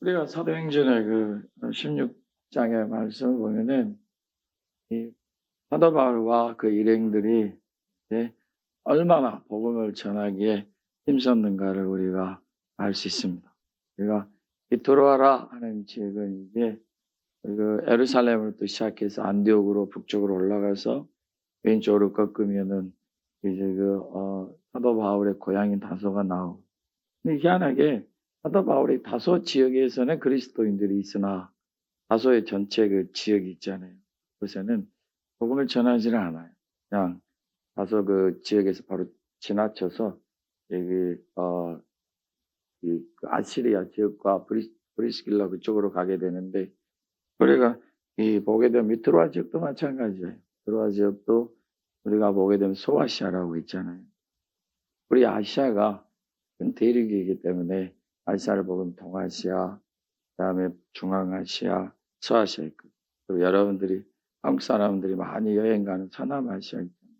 우리가 사도행전의 그 16장의 말씀을 보면은 이 사도 바울과 그 일행들이 이제 얼마나 복음을 전하기에 힘썼는가를 우리가 알 수 있습니다. 우리가 이 들어와라 하는 지역은 이제 그 예루살렘으로부터 시작해서 안디옥으로 북쪽으로 올라가서 왼쪽으로 꺾으면은 이제 사도 바울의 고향인 다소가 나오고, 근데 희한하게 사도 바울의 다소 지역에서는 그리스도인들이 있으나 다소의 전체 그 지역이 있잖아요. 그곳에는 복음을 전하지는 않아요. 그냥 다소 그 지역에서 바로 지나쳐서 여기 그 아시리아 지역과 브리스길라 그쪽으로 가게 되는데, 우리가 이 보게 되면 트로아 지역도 마찬가지예요. 트로아 지역도 우리가 보게 되면 소아시아라고 있잖아요. 우리 아시아가 큰 대륙이기 때문에 아시아를 보면 동아시아, 그다음에 중앙아시아, 서아시아 있고, 그리고 여러분들이 한국 사람들이 많이 여행 가는 서남아시아 있잖아요.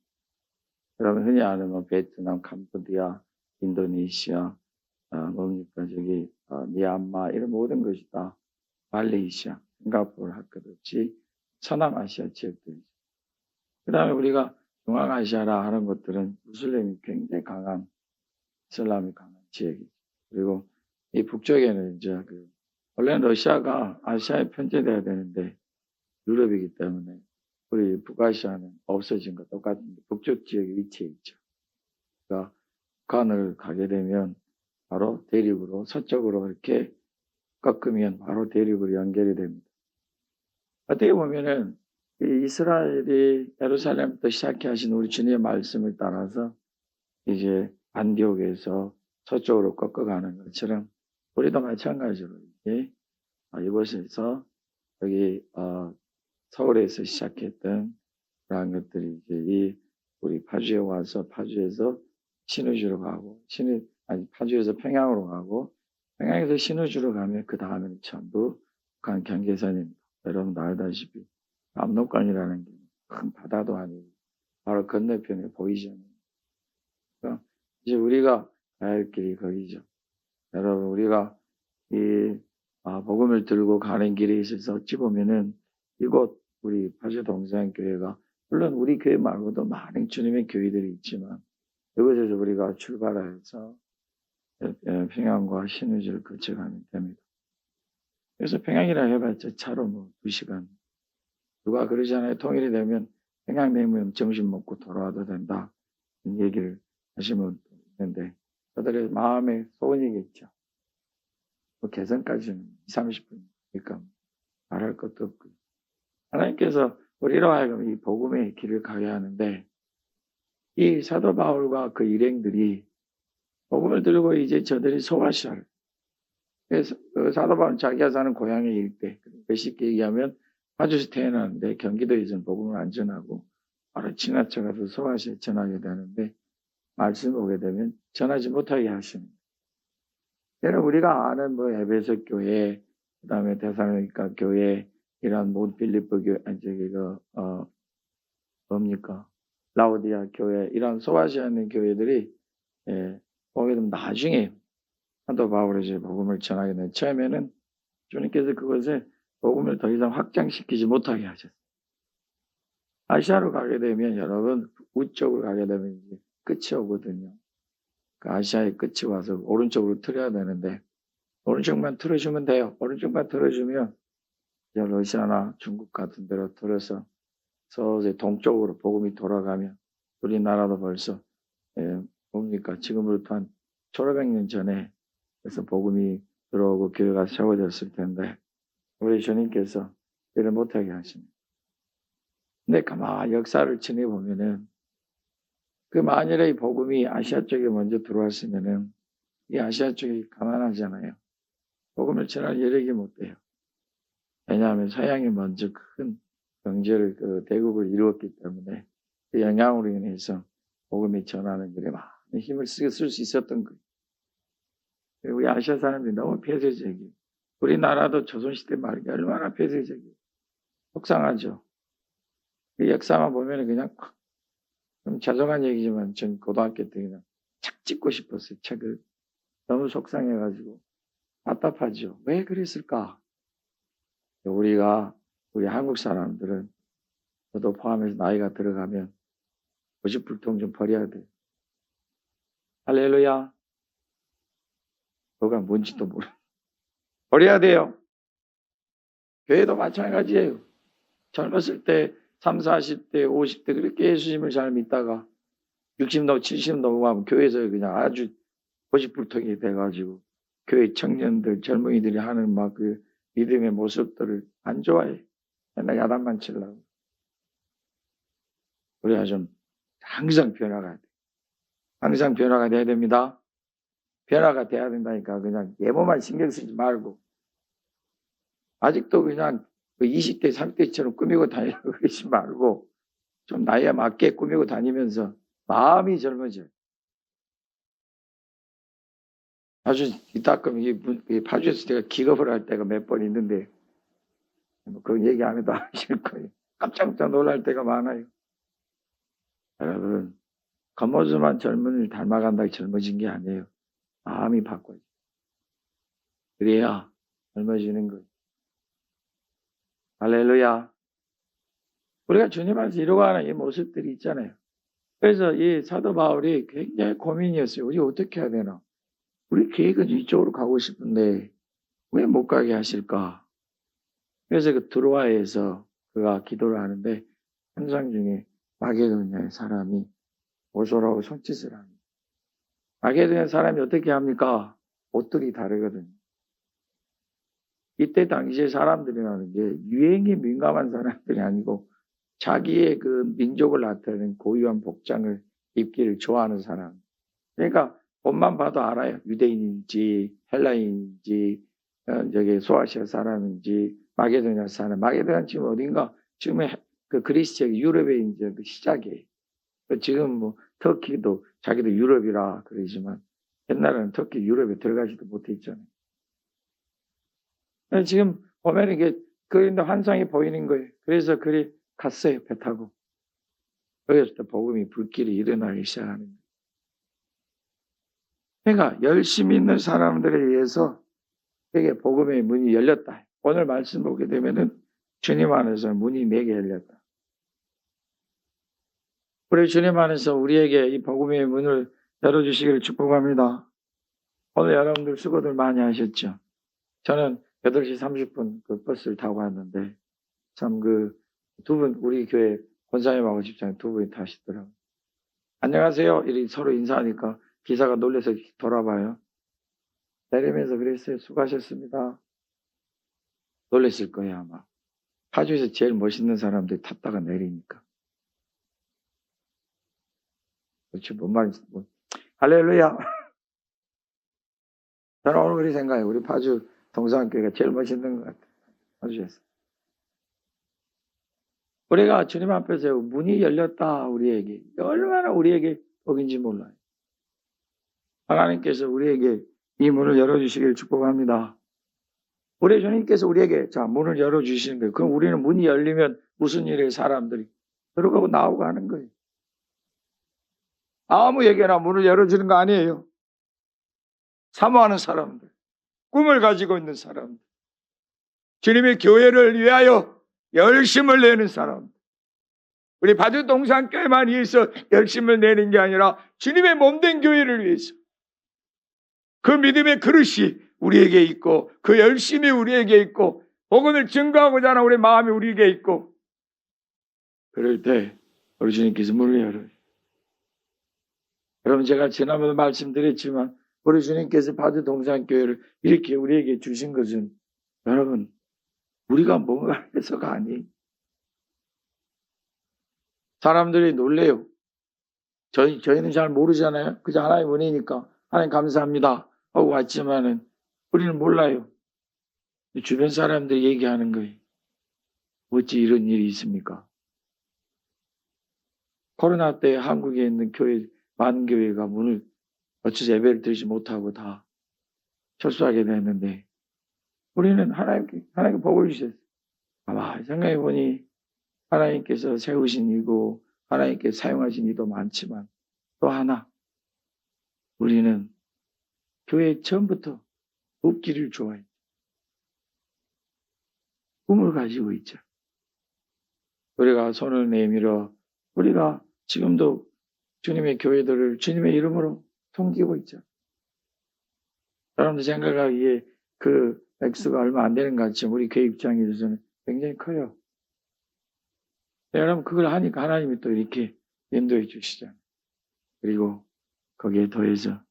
여러분 흔히 아는 뭐 베트남, 캄보디아, 인도네시아, 뭡니까 저기 미얀마 이런 모든 것이 다 말레이시아, 싱가포르 할 것 없이 서남아시아 지역들이죠. 그다음에 우리가 중앙아시아라 하는 것들은 무슬림이 굉장히 강한, 이슬람이 강한 지역이죠. 그리고 이 북쪽에는 이제 원래는 러시아가 아시아에 편제돼야 되는데 유럽이기 때문에 우리 북아시아는 없어진 것 똑같은데 북쪽 지역에 위치해 있죠. 그러니까 북한을 가게 되면 바로 대륙으로 서쪽으로 이렇게 꺾으면 바로 대륙으로 연결이 됩니다. 어떻게 보면은 이 이스라엘이 예루살렘부터 시작해 하신 우리 주님의 말씀을 따라서 이제 안디옥에서 서쪽으로 꺾어가는 것처럼 우리도 마찬가지로 이곳에서 여기 서울에서 시작했던 그런 것들이 이제 우리 파주에 와서 파주에서 신의주로 가고 파주에서 평양으로 가고 평양에서 신의주로 가면 그 다음에는 전부 북한 경계선입니다. 여러분 알다시피 압록강이라는 게 큰 바다도 아니고 바로 건너편에 보이잖아요. 그러니까 이제 우리가 가야 할 길이 거기죠. 여러분 우리가 이 복음을 들고 가는 길에 있어서 어찌 보면은 이곳 우리 파주 동산교회가 물론 우리 교회 말고도 많은 주님의 교회들이 있지만 이곳에서 우리가 출발해서 평양과 신의주를 거쳐가면 됩니다. 그래서 평양이라 해봤자 차로 뭐 2시간. 누가 그러잖아요. 통일이 되면 평양 내면 점심 먹고 돌아와도 된다. 이런 얘기를 하시면 있는데 그들의 마음의 소원이겠죠. 뭐 개선까지는 30분. 그러니까 말할 것도 없고. 하나님께서 우리로 하여금 이 복음의 길을 가게 하는데 이 사도 바울과 그 일행들이 복음을 들고 이제 저들이 소아시아를, 그래서 그 사도 바울은 자기가 사는 고향의 일대, 쉽게 얘기하면 파주에서 태어났는데 경기도에서는 복음을 안 전하고 바로 지나쳐가서 소아시아에 전하게 되는데 말씀을 오게 되면 전하지 못하게 하십니다. 여러분 우리가 아는 뭐 에베소 교회, 그다음에 데살로니가 교회, 이런 몬 필리포 교회, 뭡니까 라오디아 교회, 이런 소아시아에 있는 교회들이 보게 되면 나중에 사도 바울이 이제 복음을 전하게 된 처음에는 주님께서 그것에 복음을 더 이상 확장시키지 못하게 하셨어요. 아시아로 가게 되면 여러분 우쪽으로 가게 되면 이제 끝이 오거든요. 그 아시아의 끝이 와서 오른쪽으로 틀어야 되는데 오른쪽만 틀어주면 돼요. 오른쪽만 틀어주면 이제 러시아나 중국 같은 데로 틀어서 서서히 동쪽으로 복음이 돌아가면 우리나라도 벌써 뭡니까 지금으로부터 한 1500년 전에 그래서 복음이 들어오고 교회가 세워졌을 텐데 우리 주님께서 이를 못하게 하십니다. 근데 가만히 역사를 지내보면은 그 만일에 이 복음이 아시아 쪽에 먼저 들어왔으면은 이 아시아 쪽이 가난하잖아요. 복음을 전할 여력이 못 돼요. 왜냐하면 서양이 먼저 큰 경제를 대국을 이루었기 때문에 그 영향으로 인해서 복음이 전하는 일에 많은 힘을 쓸 수 있었던 거예요. 우리 아시아 사람들이 너무 폐쇄적이에요. 우리나라도 조선시대 말기 얼마나 폐쇄적이에요. 속상하죠. 그 역사만 보면 그냥 좀 죄송한 얘기지만 전 고등학교 때 그냥 착 찍고 싶었어요. 책을. 너무 속상해가지고 답답하죠. 왜 그랬을까? 우리 한국 사람들은 저도 포함해서 나이가 들어가면 고집불통 좀 버려야 돼. 할렐루야. 그거가 뭔지도 모르. 버려야 돼요. 교회도 마찬가지예요. 젊었을 때 30, 40대, 50대 그렇게 예수님을 잘 믿다가 60 넘어 70 넘어가면 교회에서 그냥 아주 고집불통이 돼가지고 교회 청년들, 젊은이들이 하는 막 그 믿음의 모습들을 안 좋아해. 맨날 야단만 치려고. 우리가 좀 항상 변화가 돼. 항상 변화가 돼야 됩니다. 변화가 돼야 된다니까 그냥 예모만 신경 쓰지 말고 아직도 그냥 그 20대, 30대처럼 꾸미고 다니려고 그러지 말고 좀 나이에 맞게 꾸미고 다니면서 마음이 젊어져요. 아주 이따끔 이 파주에서 제가 기겁을 할 때가 몇 번 있는데 뭐 그 얘기 안 해도 아실 거예요. 깜짝깜짝 놀랄 때가 많아요. 여러분 겉모습만 젊은이를 닮아간다고 젊어진 게 아니에요. 마음이 바꿔요. 그래야 젊어지는 거예요. 할렐루야. 우리가 주님 안에서 이루어가는 이 모습들이 있잖아요. 그래서 이 사도 바울이 굉장히 고민이었어요. 우리 어떻게 해야 되나? 우리 계획은 이쪽으로 가고 싶은데 왜 못 가게 하실까? 그래서 그 드로아에서 그가 기도를 하는데 현장 중에 마게도냐의 사람이 오소라고 손짓을 합니다. 마게도냐 사람이 어떻게 합니까? 옷들이 다르거든요. 이때 당시에 사람들이라는 게 유행에 민감한 사람들이 아니고 자기의 그 민족을 나타내는 고유한 복장을 입기를 좋아하는 사람. 그러니까 옷만 봐도 알아요. 유대인인지 헬라인인지 저기 소아시아 사람인지 마게도냐 사람. 마게도냐 지금 어딘가 지금 그 그리스 지역 유럽의 이제 그 시작이에요. 지금 뭐 터키도 자기도 유럽이라 그러지만 옛날에는 터키 유럽에 들어가지도 못했잖아요. 지금 보면 이게 그런데 환상이 보이는 거예요. 그래서 그리 갔어요. 배 타고. 거기서 복음이 불길이 일어나기 시작하는 거예요. 그러니까 열심히 있는 사람들에 의해서 그게 복음의 문이 열렸다. 오늘 말씀 보게 되면은 주님 안에서 문이 4개 열렸다. 우리 주님 안에서 우리에게 이 복음의 문을 열어주시기를 축복합니다. 오늘 여러분들 수고들 많이 하셨죠. 저는 8시 30분 그 버스를 타고 왔는데 참 그 두 분 우리 교회 권사님하고 집사님 두 분이 타시더라고요. 안녕하세요. 이렇게 서로 인사하니까 기사가 놀라서 돌아봐요. 내리면서 그랬어요. 수고하셨습니다. 놀랐을 거예요 아마. 파주에서 제일 멋있는 사람들이 탔다가 내리니까. 그렇죠. 뭔 말인지. 할렐루야. 저는 오늘 그렇게 생각해요. 우리 파주 동산교회가 제일 멋있는 것 같아요. 파주에서. 우리가 주님 앞에서 문이 열렸다 우리에게. 얼마나 우리에게 복인지 몰라요. 하나님께서 우리에게 이 문을 열어주시길 축복합니다. 우리 주님께서 우리에게 자 문을 열어주시는 거예요. 그럼 우리는 문이 열리면 무슨 일이에요? 사람들이 들어가고 나오고 하는 거예요. 아무에게나 문을 열어주는 거 아니에요. 사모하는 사람들, 꿈을 가지고 있는 사람들, 주님의 교회를 위하여 열심을 내는 사람들. 우리 파주 동산교회만 위해서 열심을 내는 게 아니라 주님의 몸된 교회를 위해서 그 믿음의 그릇이 우리에게 있고 그 열심이 우리에게 있고 복음을 증거하고자 하는 우리 마음이 우리에게 있고 그럴 때 우리 주님께서 문을 열어요. 여러분 제가 지난번에 말씀드렸지만 우리 주님께서 파주 동산교회를 이렇게 우리에게 주신 것은 여러분 우리가 뭔가 해서가 아니에요. 사람들이 놀래요. 저희는 잘 모르잖아요. 그저 하나님 은혜니까 하나님 감사합니다 하고 왔지만은 우리는 몰라요. 주변 사람들이 얘기하는 거예요. 어찌 이런 일이 있습니까? 코로나 때 한국에 있는 교회 많은 교회가 문을 어째서 예배를 드리지 못하고 다 철수하게 됐는데 우리는 하나님께 복을 주셨어요. 아마 생각해 보니 하나님께서 세우신 이고 하나님께 사용하신 이도 많지만 또 하나 우리는 교회 처음부터 웃기를 좋아해. 꿈을 가지고 있죠. 우리가 손을 내밀어 우리가 지금도 주님의 교회들을 주님의 이름으로 섬기고 있죠. 여러분들 생각하기에 그 액수가 얼마 안 되는 것 같지만 우리 교회 입장에서는 굉장히 커요. 여러분 그걸 하니까 하나님이 또 이렇게 인도해 주시잖아요. 그리고 거기에 더해서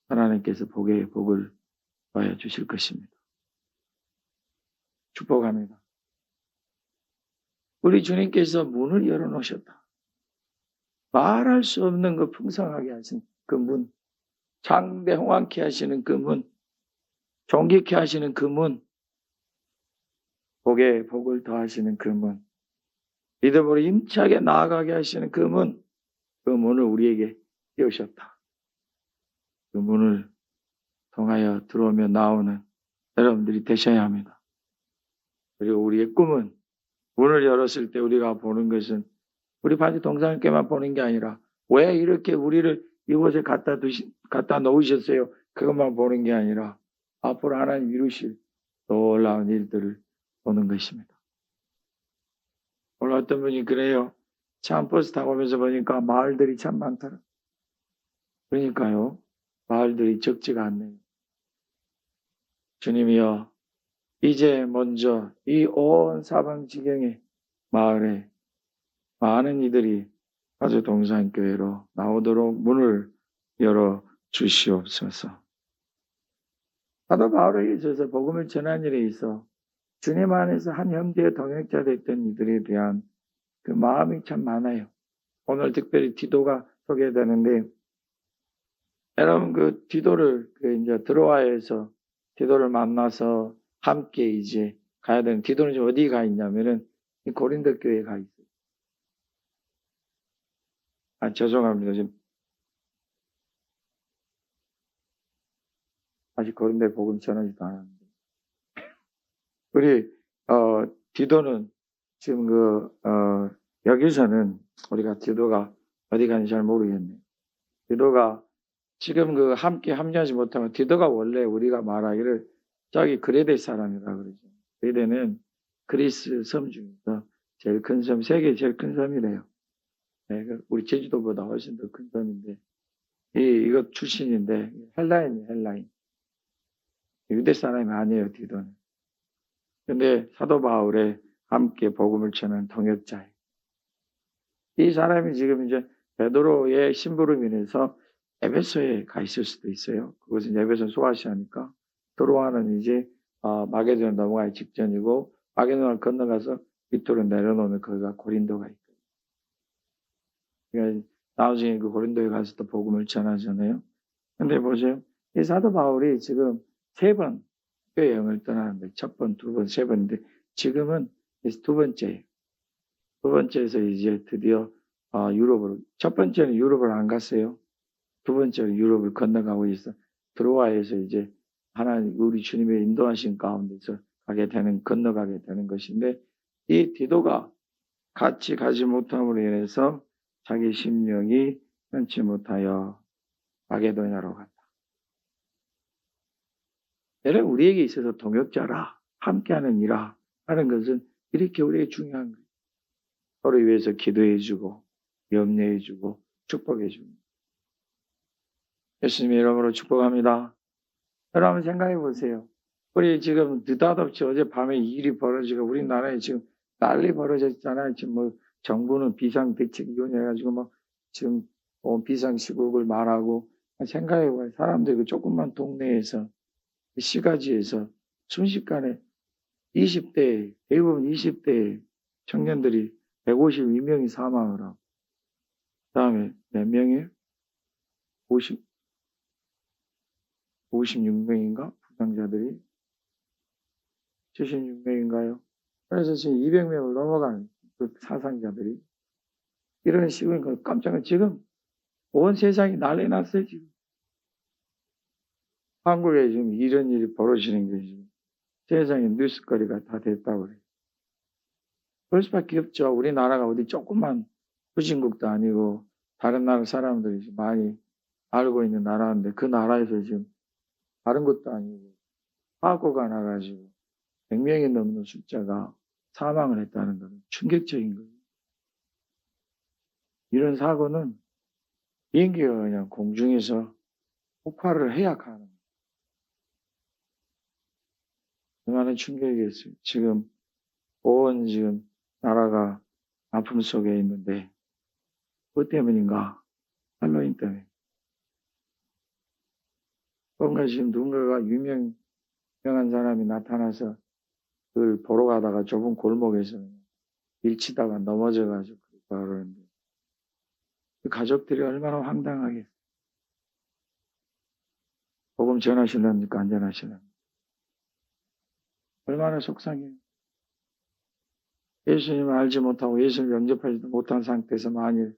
하나님께서 복을 더해 주실 것입니다. 축복합니다. 우리 주님께서 문을 열어놓으셨다. 말할 수 없는 그 풍성하게 하신 그 문, 장대홍황케 하시는 그 문, 존귀케 하시는 그 문, 복을 더하시는 그 문, 믿음으로 힘차게 나아가게 하시는 그 문, 그 문을 우리에게 띄우셨다. 그 문을 통하여 들어오며 나오는 여러분들이 되셔야 합니다. 그리고 우리의 꿈은 문을 열었을 때 우리가 보는 것은 우리 반지 동상님께만 보는 게 아니라 왜 이렇게 우리를 이곳에 갖다 놓으셨어요? 그것만 보는 게 아니라 앞으로 하나님 이루실 놀라운 일들을 보는 것입니다. 오늘 어떤 분이 그래요. 참 버스 타고 오면서 보니까 마을들이 참 많더라. 그러니까요. 마을들이 적지가 않네요. 주님이여 이제 먼저 이 온 사방지경의 마을에 많은 이들이 가주 동산교회로 나오도록 문을 열어 주시옵소서. 사도 바울에게 있어서 복음을 전한 일에 있어 주님 안에서 한 형제의 동역자 됐던 이들에 대한 그 마음이 참 많아요. 오늘 특별히 디도가 소개되는데 여러분 그 디도를 이제 드로아에서 디도를 만나서 함께 이제 가야 되는 디도는 지금 어디 가 있냐면은 이 고린도 교회에 가 있어요. 죄송합니다. 지금 아직 고린도에 복음 전하지도 않았는데 우리 디도는 지금 여기서는 우리가 디도가 어디 가는지 잘 모르겠네요. 디도가 지금 함께 합류하지 못하면 디도가 원래 우리가 말하기를 저기 그레데 사람이라 그러죠. 그레데는 그리스 섬 중에서 제일 큰 섬, 세계 제일 큰 섬이래요. 네, 우리 제주도보다 훨씬 더 큰 섬인데 이것 출신인데 헬라인이에요. 헬라인. 유대 사람이 아니에요. 디도는. 근데 사도 바울에 함께 복음을 전한 동역자예요. 이 사람이 지금 이제 베드로의 심부름 인해서 에베소에 가 있을 수도 있어요. 그것은 에베소 소아시아니까 드로아는 이제 마게도냐 넘어가기 직전이고 마게도냐를 건너가서 밑으로 내려놓으면 거기가 고린도가 있거든요. 그러니까 나중에 그 고린도에 가서 또 복음을 전하잖아요. 근데 보세요. 이 사도 바울이 지금 3번 교회 여행을 떠나는데 첫 번, 두 번, 세 번인데 지금은 두 번째예요. 두 번째에서 이제 드디어 유럽으로 첫 번째는 유럽을 안 갔어요. 두 번째는 유럽을 건너가고 있어. 드로아에서 이제 하나님 우리 주님의 인도하신 가운데서 건너가게 되는 것인데 이 디도가 같이 가지 못함으로 인해서 자기 심령이 편치 못하여 마게도냐로 갔다. 여러분 우리에게 있어서 동역자라 함께하는 이라 하는 것은 이렇게 우리에게 중요한 거예요. 서로 위해서 기도해주고 염려해주고 축복해줍니다. 예수님의 이름으로 축복합니다. 여러분 생각해 보세요. 우리 지금 느닷없이 어젯밤에 일이 벌어지고 우리나라에 지금 난리 벌어졌잖아요. 지금 정부는 비상대책위원회 해가지고 지금 비상시국을 말하고 생각해 보면 사람들이 조그만 동네에서 시가지에서 순식간에 20대 대부분 20대 청년들이 152명이 사망을 하고 그 다음에 몇 명이에요? 56명인가? 부상자들이 76명인가요? 그래서 지금 200명을 넘어간 그 사상자들이 이런 식으로 깜짝이야. 지금 온 세상이 난리 났어요. 지금 한국에 지금 이런 일이 벌어지는 게 지금 세상에 뉴스거리가 다 됐다고 그래요. 그럴 수밖에 없죠. 우리나라가 어디 조그만 후진국도 아니고 다른 나라 사람들이 많이 알고 있는 나라인데 그 나라에서 지금 다른 것도 아니고 사고가 나가지고 100명이 넘는 숫자가 사망을 했다는 것은 충격적인 거예요. 이런 사고는 비행기가 그냥 공중에서 폭발을 해야 가는 거예요. 얼마나 충격이었어요. 지금 지금 나라가 아픔 속에 있는데 그것 때문인가? 할로윈 때문에. 뭔가 지금 누군가가 유명한 사람이 나타나서 그걸 보러 가다가 좁은 골목에서 밀치다가 넘어져가지고 그러는데 그 가족들이 얼마나 황당하게 복음 전하시려니까 안 전하시려니까 얼마나 속상해요. 예수님을 알지 못하고 예수님을 영접하지도 못한 상태에서 만일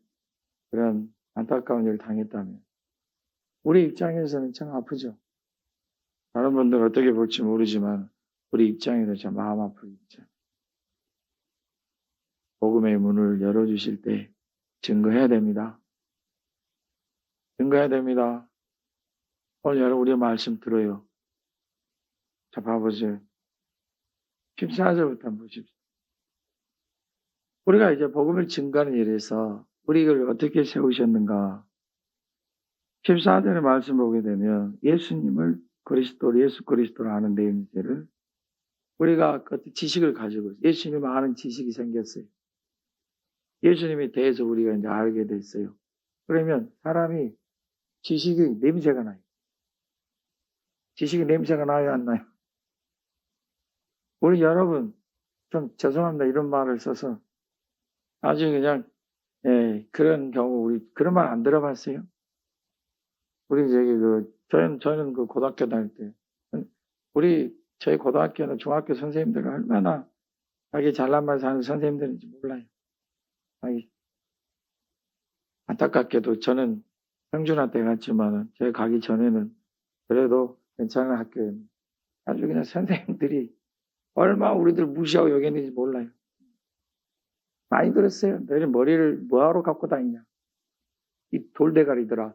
그런 안타까운 일을 당했다면 우리 입장에서는 참 아프죠. 다른 분들은 어떻게 볼지 모르지만 우리 입장에서 참 마음 아프겠죠. 복음의 문을 열어주실 때 증거해야 됩니다. 증거해야 됩니다. 오늘 여러분 우리의 말씀 들어요. 자, 봐보세요. 14절부터 한번 보십시오. 우리가 이제 복음을 증거하는 일에서 우리를 어떻게 세우셨는가. 14절의 말씀 보게 되면 예수님을 예수 그리스도를 아는 내용들을 우리가 어떤 지식을 가지고 예수님을 아는 지식이 생겼어요. 예수님에 대해서 우리가 이제 알게 됐어요. 그러면 사람이 지식이 냄새가 나요. 지식이 냄새가 나요, 안 나요? 우리 여러분, 좀 죄송합니다. 이런 말을 써서. 아주 그냥, 그런 경우, 우리 그런 말 안 들어봤어요? 우리 저는 그 고등학교 다닐 때, 저희 고등학교나 중학교 선생님들은 얼마나 자기 잘난 말 사는 선생님들인지 몰라요. 안타깝게도 저는 평준화 때 갔지만은, 제가 가기 전에는 그래도 괜찮은 학교였는데, 아주 그냥 선생님들이 얼마 우리들 무시하고 여겼는지 몰라요. 많이 들었어요. 너희 머리를 뭐하러 갖고 다니냐. 이 돌대가리들아.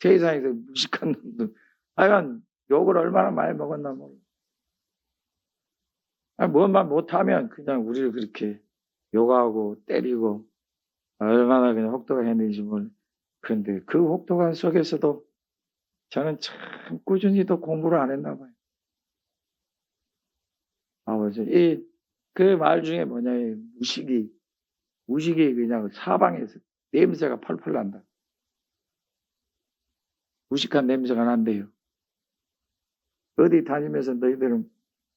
세상에서 무식한 놈들. 하여간 욕을 얼마나 많이 먹었나 몰라. 뭔만 못하면 그냥 우리를 그렇게 욕하고 때리고 얼마나 그냥 혹독하 했는지 몰라. 그런데 그 혹독한 속에서도 저는 참 꾸준히 또 공부를 안 했나 봐요. 아버지, 그 말 중에 뭐냐면 무식이 그냥 사방에서 냄새가 펄펄 난다. 무식한 냄새가 난대요. 어디 다니면서 너희들은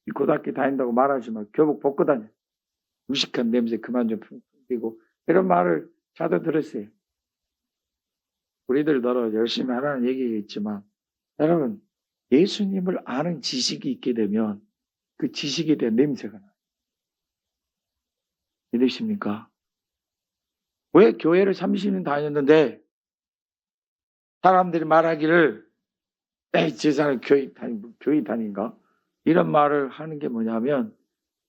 이 고등학교 다닌다고 말하지 마. 교복 벗고 다녀. 무식한 냄새 그만 좀 풍기고 이런 말을 자주 들었어요. 우리들도 열심히 하라는 얘기겠지만 여러분 예수님을 아는 지식이 있게 되면 그 지식에 대한 냄새가 나요. 믿으십니까? 왜 교회를 30년 다녔는데 사람들이 말하기를 저 사람 교회 다닌가? 이런 말을 하는 게 뭐냐면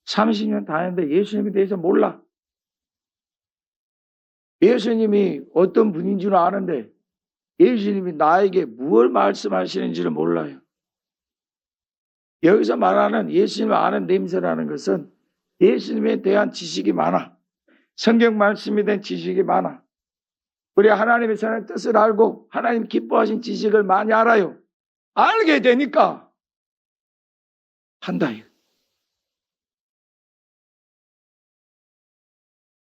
30년 다녔는데 예수님에 대해서 몰라. 예수님이 어떤 분인 줄 아는데 예수님이 나에게 무엇을 말씀하시는지를 몰라요. 여기서 말하는 예수님을 아는 냄새라는 것은 예수님에 대한 지식이 많아. 성경 말씀에 대한 지식이 많아. 우리 하나님의 선한 뜻을 알고 하나님 기뻐하신 지식을 많이 알아요. 알게 되니까 한다.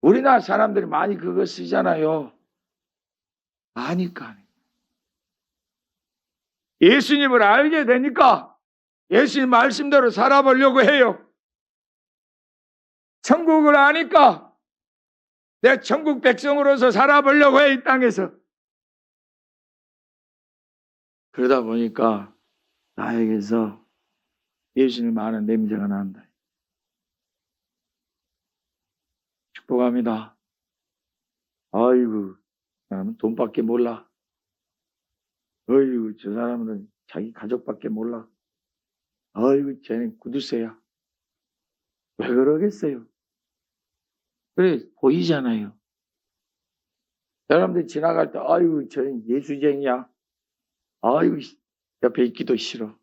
우리나라 사람들이 많이 그거 쓰잖아요. 아니까. 예수님을 알게 되니까 예수님 말씀대로 살아보려고 해요. 천국을 아니까 내 천국 백성으로서 살아보려고 해, 이 땅에서. 그러다 보니까 나에게서 예수님 아는 냄새가 난다. 축복합니다. 아이고, 사람은 돈밖에 몰라. 아이고, 저 사람은 자기 가족밖에 몰라. 아이고, 쟤는 구두쇠야. 왜 그러겠어요? 그래, 보이잖아요. 여러분들 지나갈 때, 아이고, 쟤는 예수쟁이야. 아이고, 옆에 있기도 싫어.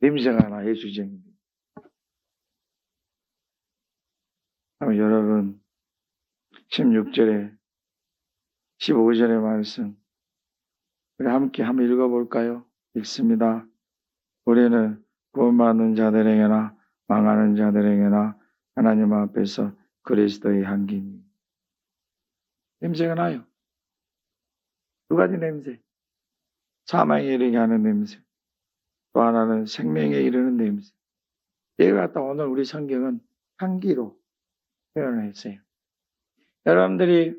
냄새가 나, 예수쟁이. 여러분, 16절에, 15절의 말씀, 우리 함께 한번 읽어볼까요? 읽습니다. 우리는 구원받는 자들에게나 망하는 자들에게나 하나님 앞에서 그리스도의 향기니. 냄새가 나요. 두 가지 냄새. 사망에 이르게 하는 냄새. 또 하나는 생명에 이르는 냄새. 이걸 갖다 오늘 우리 성경은 향기로 표현했어요. 여러분들이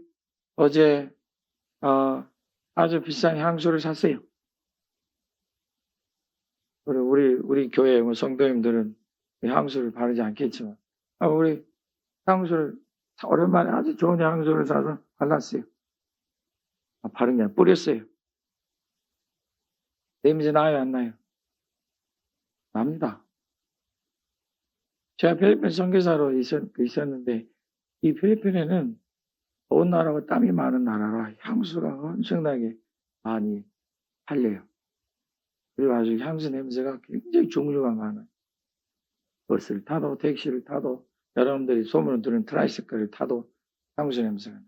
어제 아주 비싼 향수를 샀어요. 우리 교회 성도님들은 향수를 바르지 않겠지만 우리 향수를 오랜만에 아주 좋은 향수를 사서 발랐어요. 바른 게 아니라 뿌렸어요. 냄새 나요, 안 나요? 납니다. 제가 필리핀 선교사로 있었는데 이 필리핀에는 더운 나라고 땀이 많은 나라라 향수가 엄청나게 많이 팔려요. 그리고 아주 향수 냄새가 굉장히 종류가 많아요. 버스를 타도 택시를 타도 여러분들이 소문을 들은 트라이사이클을 타도 향수 냄새가 나요.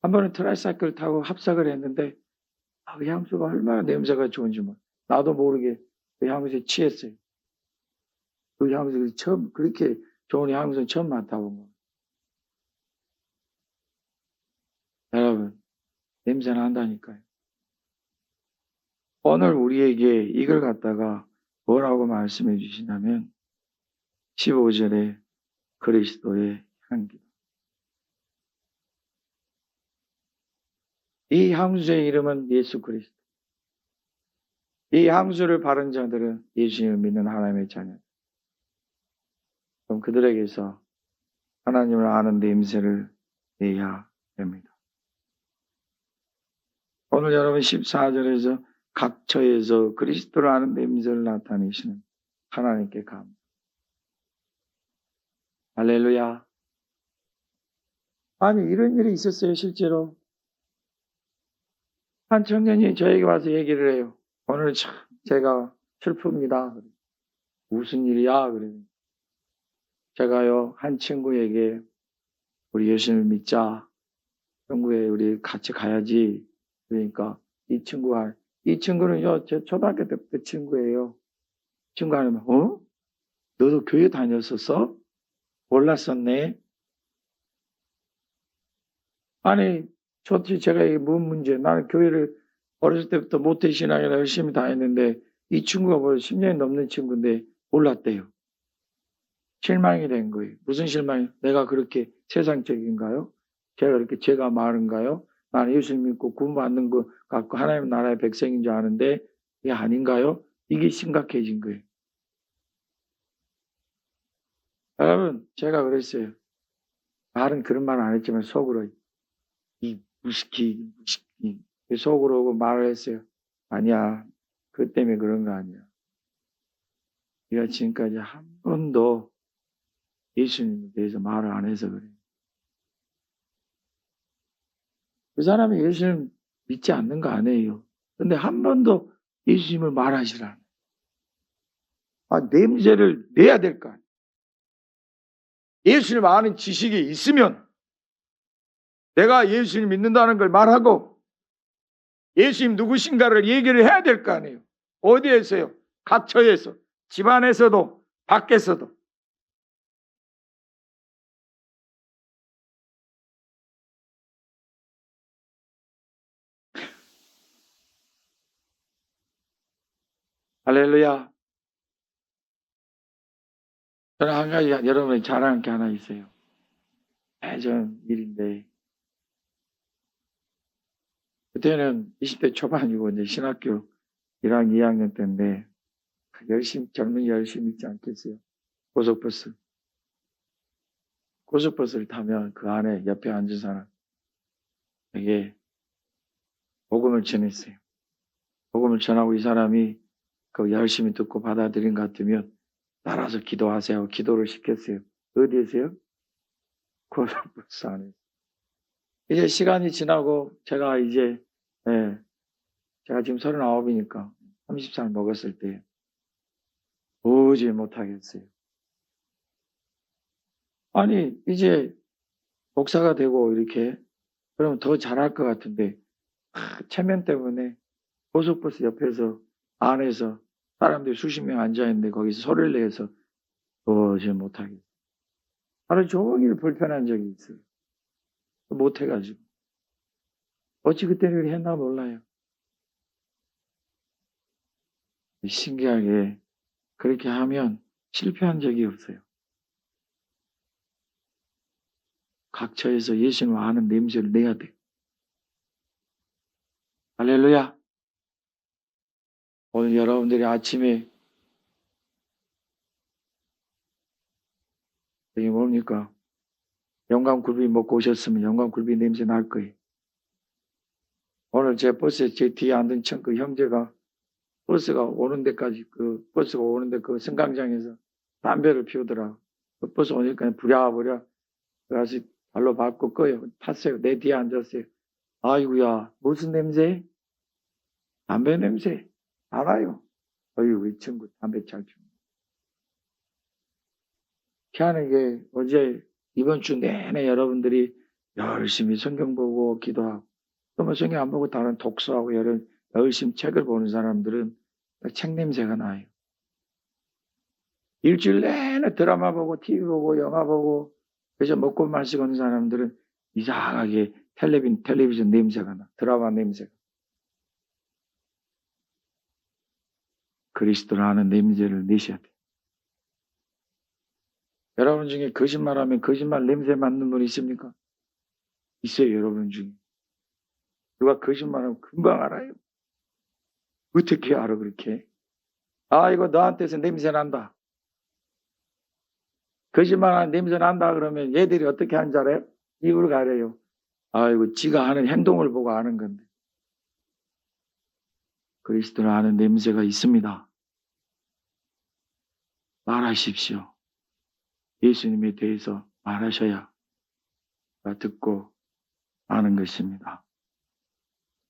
한 번은 트라이사이클을 타고 합석을 했는데 그 향수가 얼마나 냄새가 좋은지 나도 모르게 그 향수에 취했어요. 그 향수를 처음 그렇게 좋은 향수는 처음 맡아본 거예요. 여러분 냄새 난다니까요. 오늘 우리에게 이걸 갖다가 뭐라고 말씀해 주시냐면 15절에 그리스도의 향기. 이 향수의 이름은 예수 그리스도. 이 향수를 바른 자들은 예수님을 믿는 하나님의 자녀. 그럼 그들에게서 하나님을 아는 냄새를 내야 됩니다. 오늘 여러분 14절에서 각처에서 그리스도를 아는 냄새를 나타내시는 하나님께 감사. 할렐루야. 아니 이런 일이 있었어요. 실제로 한 청년이 저에게 와서 얘기를 해요. 오늘 참 제가 슬픕니다. 무슨 일이야? 그래요. 제가요 한 친구에게 우리 예수님을 믿자. 영국에 우리 같이 가야지. 그러니까 이 친구는요 제 초등학교 때부터 친구예요. 친구가 하면 너도 교회 다녔었어? 몰랐었네. 아니 좋지 제가 이게 뭔 문제. 나는 교회를 어렸을 때부터 모태신앙이라 열심히 다녔는데 이 친구가 벌써 10년이 넘는 친구인데 몰랐대요. 실망이 된 거예요. 무슨 실망이? 내가 그렇게 세상적인가요? 제가 그렇게 죄가 많은가요? 나는 예수님 믿고 구원받는 거 갖고 하나님 나라의 백성인 줄 아는데 이게 아닌가요? 이게 심각해진 거예요. 여러분 제가 그랬어요. 말은 그런 말 안 했지만 속으로 이 무식히 속으로 말을 했어요. 아니야. 그 때문에 그런 거 아니야. 네가 지금까지 한 번도 예수님에 대해서 말을 안 해서 그래. 그 사람이 예수님 믿지 않는 거 아니에요. 근데 한 번도 예수님을 말하시라. 냄새를 내야 될 거 아니에요. 예수님 아는 지식이 있으면 내가 예수님 믿는다는 걸 말하고 예수님 누구신가를 얘기를 해야 될 거 아니에요. 어디에서요? 각처에서, 집안에서도, 밖에서도. 할렐루야. 저는 한 가지 여러분이 자랑할 게 하나 있어요. 예전 일인데 그때는 20대 초반이고 이제 신학교 1학년, 2학년 때인데 젊은이 열심히 있지 않겠어요? 고속버스를 타면 그 안에 옆에 앉은 사람에게 복음을 전했어요. 복음을 전하고 이 사람이 그 열심히 듣고 받아들인 것 같으면 따라서 기도하세요. 기도를 시켰어요. 어디에서요? 고속버스 안에. 이제 시간이 지나고 제가 이제 제가 지금 39이니까 30살 먹었을 때 도저히 못하겠어요. 아니 이제 목사가 되고 이렇게 그러면 더 잘할 것 같은데 체면 때문에 고속버스 옆에서 안에서 사람들이 수십 명 앉아있는데 거기서 소리를 내서 도저히 못하겠어요. 하루 종일 불편한 적이 있어요. 못해가지고. 어찌 그때는 그렇게 했나 몰라요. 신기하게 그렇게 하면 실패한 적이 없어요. 각처에서 예수님을 아는 냄새를 내야 돼요. 할렐루야. 오늘 여러분들이 아침에 이게 뭡니까? 영감굴비 먹고 오셨으면 영감굴비 냄새 날 거예요. 오늘 제 버스에 제 뒤에 앉은 그 형제가 버스가 오는 데까지 버스가 오는데 그 승강장에서 담배를 피우더라. 그 버스 오니까 부랴부랴 그래서 발로 밟고 탔어요. 내 뒤에 앉았어요. 아이고야 무슨 냄새? 담배 냄새. 알아요. 어휴 이 친구 담배 잘 피우네. 희한하게 어제 이번 주 내내 여러분들이 열심히 성경 보고 기도하고 또 성경 안 보고 다른 독서하고 열심히 책을 보는 사람들은 책 냄새가 나요. 일주일 내내 드라마 보고 TV 보고 영화 보고 그래서 먹고 마시고 하는 사람들은 이상하게 텔레비전 냄새가 나. 드라마 냄새가. 그리스도를 아는 냄새를 내셔야 돼요. 여러분 중에 거짓말하면 거짓말 냄새 맡는 분 있습니까? 있어요, 여러분 중에. 누가 거짓말하면 금방 알아요. 어떻게 알아, 그렇게? 아, 이거 너한테서 냄새 난다. 거짓말하는 냄새 난다 그러면 얘들이 어떻게 하는 줄 알아요? 입을 가려요. 아이고, 지가 하는 행동을 보고 아는 건데. 그리스도를 아는 냄새가 있습니다. 말하십시오. 예수님에 대해서 말하셔야 듣고 아는 것입니다.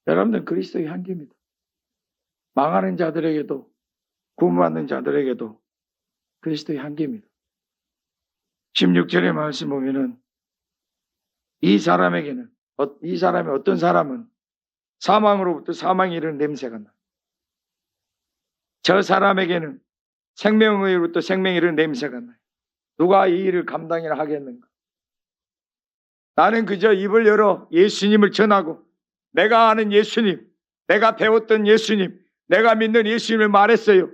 여러분들 그리스도의 향기입니다. 망하는 자들에게도 구원받는 자들에게도 그리스도의 향기입니다. 16절의 말씀 보면은 이 사람이 어떤 사람은 사망으로부터 사망이 이르는 냄새가 나. 저 사람에게는 생명의로부터 생명이 이르는 냄새가 나요. 누가 이 일을 감당이나 하겠는가? 나는 그저 입을 열어 예수님을 전하고 내가 아는 예수님, 내가 배웠던 예수님, 내가 믿는 예수님을 말했어요.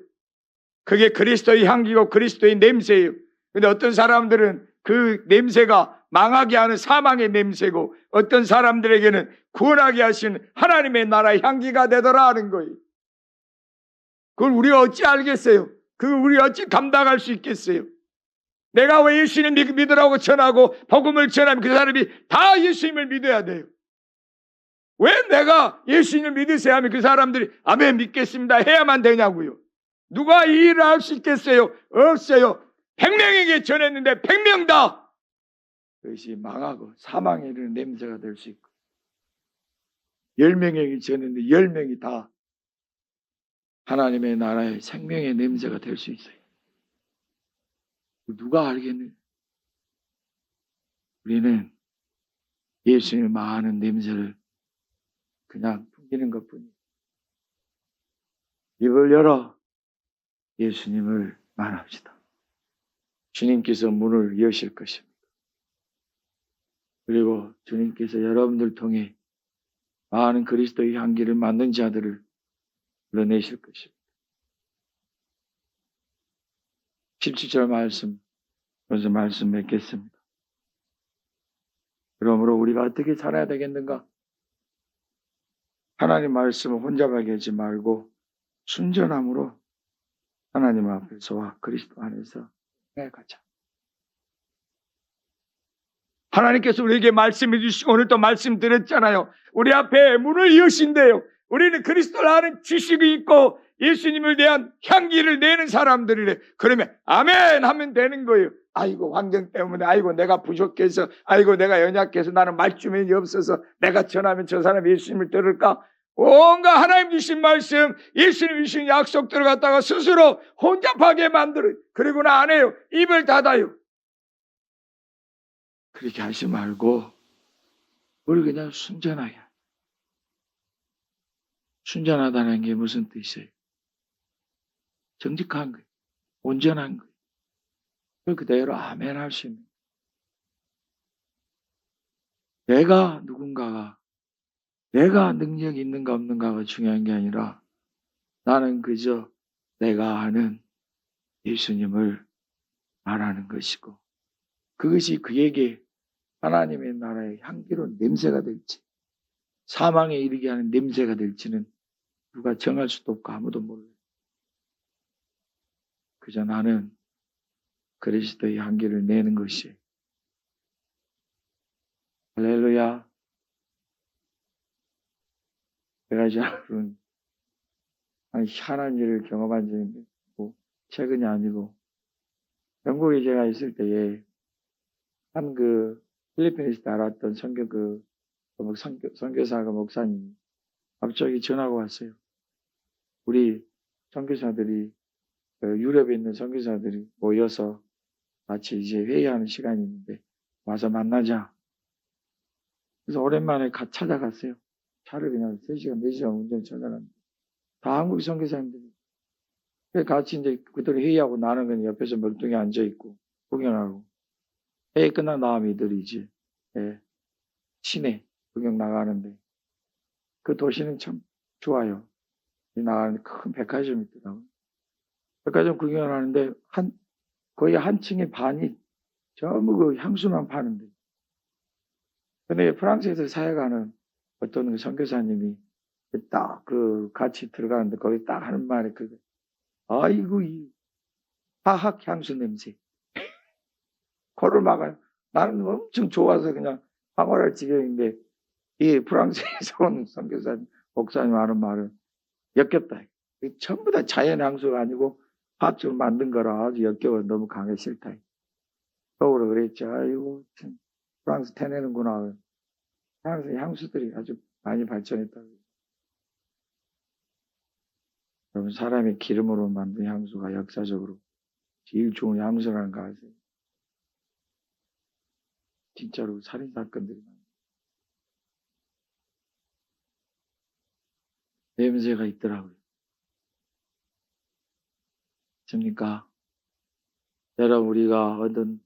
그게 그리스도의 향기고 그리스도의 냄새예요. 근데 어떤 사람들은 그 냄새가 망하게 하는 사망의 냄새고 어떤 사람들에게는 구원하게 하시는 하나님의 나라의 향기가 되더라 하는 거예요. 그걸 우리가 어찌 알겠어요? 그걸 우리가 어찌 감당할 수 있겠어요? 내가 왜 예수님 믿으라고 전하고 복음을 전하면 그 사람이 다 예수님을 믿어야 돼요. 왜 내가 예수님을 믿으세요 하면 그 사람들이 아멘 믿겠습니다 해야만 되냐고요. 누가 이 일을 할 수 있겠어요? 없어요. 100명에게 전했는데 100명 다 그것이 망하고 사망에 이르는 냄새가 될 수 있고 10명에게 전했는데 10명이 다 하나님의 나라의 생명의 냄새가 될 수 있어요. 누가 알겠느냐? 우리는 예수님의 많은 냄새를 그냥 풍기는 것뿐이에요. 입을 열어 예수님을 말합시다. 주님께서 문을 여실 것입니다. 그리고 주님께서 여러분들 통해 많은 그리스도의 향기를 맡는 자들을 불러내실 것입니다. 17절 말씀, 먼저 말씀 맺겠습니다. 그러므로 우리가 어떻게 살아야 되겠는가? 하나님 말씀을 혼잡하게 하지 말고 순전함으로 하나님 앞에서와 그리스도 안에서 가자. 하나님께서 우리에게 말씀해 주시고 오늘 또 말씀 드렸잖아요. 우리 앞에 문을 여신대요. 우리는 그리스도를 아는 지식이 있고 예수님을 대한 향기를 내는 사람들이래. 그러면 아멘 하면 되는 거예요. 아이고 환경 때문에 아이고 내가 부족해서 아이고 내가 연약해서 나는 말주변이 없어서 내가 전하면 저 사람이 예수님을 들을까? 온갖 하나님 주신 말씀, 예수님 주신 약속들을 갖다가 스스로 혼잡하게 만들어요. 그리고는 안 해요. 입을 닫아요. 그렇게 하지 말고 우리 그냥 순전하게. 순전하다는 게 무슨 뜻이에요? 정직한 거예요. 온전한 거예요. 그걸 그대로 아멘 할 수 있는. 내가 누군가가, 내가 능력이 있는가 없는가가 중요한 게 아니라 나는 그저 내가 아는 예수님을 말하는 것이고, 그것이 그에게 하나님의 나라의 향기로운 냄새가 될지, 사망에 이르게 하는 냄새가 될지는 누가 정할 수도 없고 아무도 몰라요. 그저 나는 그리스도의 향기를 내는 것이에요. 할렐루야. 제가 저는 희한한 일을 경험한 적이 있는데, 최근이 아니고, 영국에 제가 있을 때에, 필리핀에서 알았던 선교사가 목사님이 갑자기 전화가 왔어요. 우리 선교사들이, 유럽에 있는 선교사들이 모여서 같이 이제 회의하는 시간이 있는데, 와서 만나자. 그래서 오랜만에 찾아갔어요. 차를 그냥 3시간, 4시간 운전 찾아갔는데, 다 한국 선교사님들이. 같이 이제 그들이 회의하고 나는 그냥 옆에서 멀뚱히 앉아있고, 구경하고. 회의 끝난 다음에 이들이 이제, 시내 구경 나가는데, 그 도시는 참 좋아요. 나가는데 큰 백화점이 있더라고요. 백화점 구경을 하는데, 거의 한 층의 반이 전부 그 향수만 파는데. 근데 프랑스에서 사역하는 어떤 그 선교사님이 딱 같이 들어가는데, 거기 딱 하는 말이 아이고, 이 화학 향수 냄새. 코를 막아요. 나는 엄청 좋아서 그냥 황홀할 지경인데, 이 프랑스에서 온 선교사님, 목사님 하는 말은 역겹다. 전부 다 자연 향수가 아니고 화학적으로 만든 거라 아주 역겨워. 너무 강해 싫다. 속으로 그랬죠. 아이고, 참, 프랑스 태내는구나. 프랑스 향수들이 아주 많이 발전했다고. 여러분, 사람의 기름으로 만든 향수가 역사적으로 제일 좋은 향수라는 거 아세요? 진짜로 살인사건들이 많아요. 냄새가 있더라고요. 맞습니까? 여러분, 우리가 어떤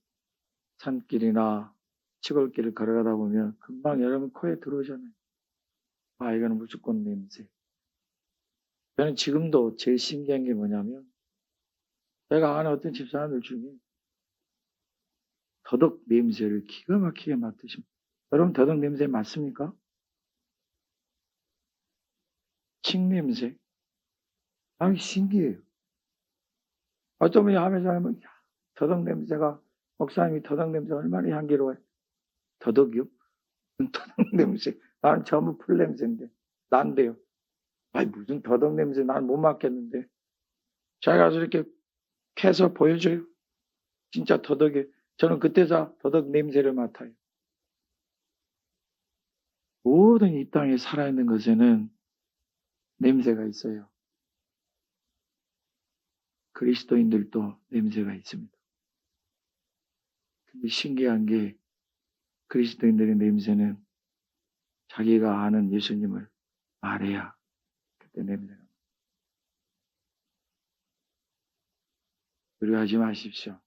산길이나 시골길을 걸어가다 보면 금방 여러분 코에 들어오잖아요. 이거는 무조건 냄새. 저는 지금도 제일 신기한 게 뭐냐면, 제가 아는 어떤 집사람들 중에 더덕 냄새를 기가 막히게 맡으십니다. 여러분, 더덕 냄새 맞습니까? 칡 냄새. 신기해요. 어떤 분이 하면, 더덕 냄새가, 목사님이 더덕 냄새 얼마나 향기로워요. 더덕이요? 더덕 냄새. 나는 전부 풀 냄새인데. 난데요. 무슨 더덕 냄새, 난 못 맡겠는데. 제가 이렇게 캐서 보여줘요. 진짜 더덕이. 저는 그때서 더덕 냄새를 맡아요. 모든 이 땅에 살아있는 것에는 냄새가 있어요. 그리스도인들도 냄새가 있습니다. 근데 신기한 게 그리스도인들의 냄새는 자기가 아는 예수님을 말해야 그때 냄새가. 두려워하지 마십시오.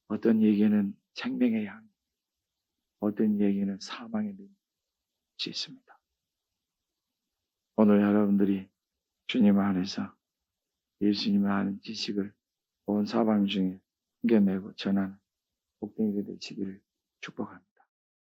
어떤 얘기는 생명의 향, 어떤 얘기는 사망의 냄새 있습니다. 오늘 여러분들이 주님 안에서 예수님을 아는 지식을 온 사방 중에 숨겨내고 전하는 복되게 되시기를 축복합니다.